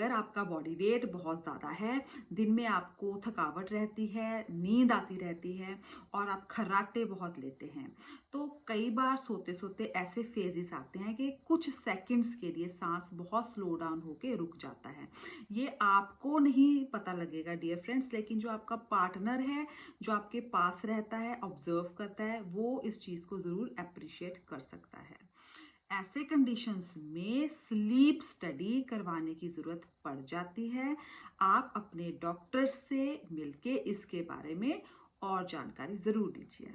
अगर आपका body weight बहुत ज़्यादा है, दिन में आपको थकावट रहती है, नींद आती रहती है और आप खर्राटे बहुत लेते हैं, तो कई बार सोते सोते ऐसे फेजेस आते हैं कि कुछ सेकंड्स के लिए सांस बहुत स्लो डाउन होके रुक जाता है। ये आपको नहीं पता लगेगा डियर फ्रेंड्स, लेकिन जो आपका पार्टनर है, जो आपके पास रहता है, ऑब्जर्व करता है, वो इस चीज़ को ज़रूर अप्रिशिएट कर सकता है। ऐसे कंडीशंस में स्लीप स्टडी करवाने की ज़रूरत पड़ जाती है। आप अपने डॉक्टर से मिलके इसके बारे में और जानकारी ज़रूर लीजिए।